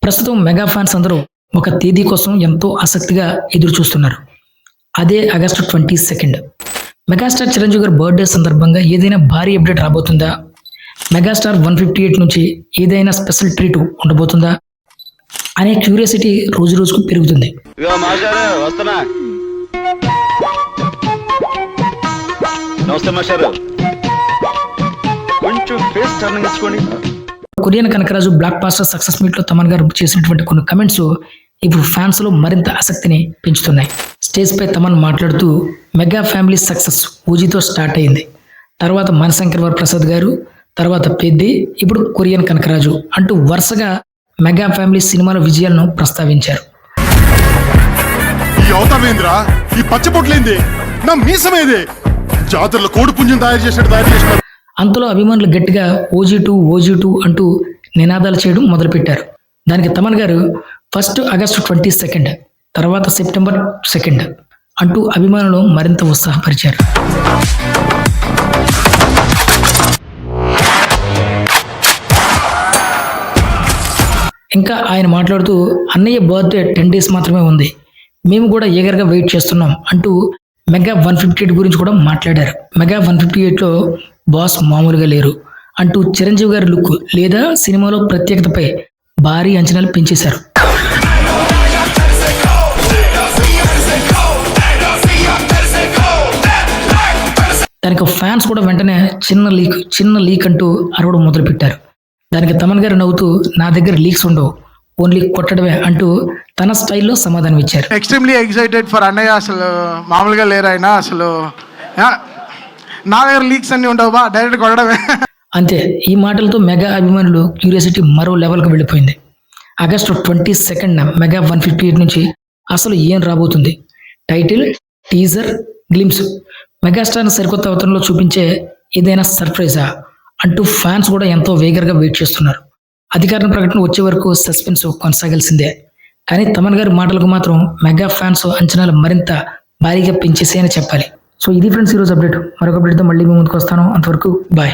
ప్రస్తుతం mega fans అందరూ ఒక తేదీ కోసం ఎంతో ఆసక్తిగా ఎదురు చూస్తున్నారు. అదే ఆగస్టు 22. మెగాస్టార్ చిరంజీవి గారి బర్త్డే సందర్భంగా ఏదైనా భారీ అప్డేట్ రాబోతుందా? మెగాస్టార్ 158 నుంచి ఏదైనా స్పెషల్ ట్రీట్ ఉండబోతుందా అనే క్యూరియాసిటీ రోజు రోజుకు పెరుగుతుంది. Korean Kanakaraju blockbuster success meet లో తమన్ గారు చేసినటువంటి కొన్ని కమెంట్స్ ఇప్పుడు ఫ్యాన్స్ లో మరింత ఆసక్తిని పెంచుతున్నాయి. స్టేజ్ పై తమన్ మాట్లాడుతూ మెగా ఫ్యామిలీ సక్సెస్ ఓజీతో స్టార్ట్ అయింది, తర్వాత మనశంకర్ ప్రసాద్ గారు, తర్వాత పెద్ది, ఇప్పుడు కొరియన్ కనకరాజు అంటూ వరుసగా మెగా ఫ్యామిలీ సినిమాల విజయాలను ప్రస్తావించారు. అంతలో అభిమానులు గట్టిగా ఓజీ2 అంటూ నినాదాలు చేయడం మొదలుపెట్టారు. దానికి తమన్ గారు ఫస్ట్ ఆగస్టు 22, తర్వాత సెప్టెంబర్ 2 అంటూ అభిమానులు మరింత ఉత్సాహపరిచారు. ఇంకా ఆయన మాట్లాడుతూ అన్నయ్య బర్త్డే 10 days మాత్రమే ఉంది, మేము కూడా ఈగర్గా వెయిట్ చేస్తున్నాం అంటూ మెగా 158 గురించి కూడా మాట్లాడారు. మెగా 158లో బాస్ మామూలుగా లేరు అంటూ చిరంజీవి గారి లుక్ లేదా సినిమాలో ప్రత్యేకతపై భారీ అంచనాలు పెంచేశారు. దానికి ఫ్యాన్స్ కూడా వెంటనే చిన్న లీక్ అంటూ అరవడం మొదలుపెట్టారు. దానికి తమన్ గారు నవ్వుతూ నా దగ్గర లీక్స్ ఉండవు, ఓన్లీ కొట్టడమే అంటూ తన స్టైల్లో సమాధానం ఇచ్చారు. ఎక్స్ట్రీమ్లీ ఎక్సైటెడ్ ఫర్ అన్నయ్య, అసలు మామూలుగా లేరు ఆయన, అసలు నా దగ్గర లీక్స్ అన్ని ఉండవు, డైరెక్ట్ కొట్టడమే. అంతే, ఈ మాటలతో మెగా అభిమానులు క్యూరియాసిటీ మరో లెవెల్కి వెళ్ళిపోయింది. ఆగస్టు 22 మెగా 158 నుంచి అసలు ఏం రాబోతుంది? టైటిల్, టీజర్, గ్లిమ్స్, మెగాస్టార్ని సరికొత్త అవతారంలో చూపించే ఏదైనా సర్ప్రైజా అంటూ ఫ్యాన్స్ కూడా ఎంతో వేగర్గా వెయిట్ చేస్తున్నారు. అధికారిక ప్రకటన వచ్చే వరకు సస్పెన్స్ కొనసాగాల్సిందే. కానీ తమన్ గారి మాటలకు మాత్రం మెగా ఫ్యాన్స్ అంచనాలు మరింత భారీగా పెంచేసాయని చెప్పాలి. సో ఇది ఫ్రెండ్స్ ఈరోజు అప్డేట్. మరొక అప్డేట్తో మళ్ళీ మీ ముందుకు వస్తాను. అంతవరకు బాయ్.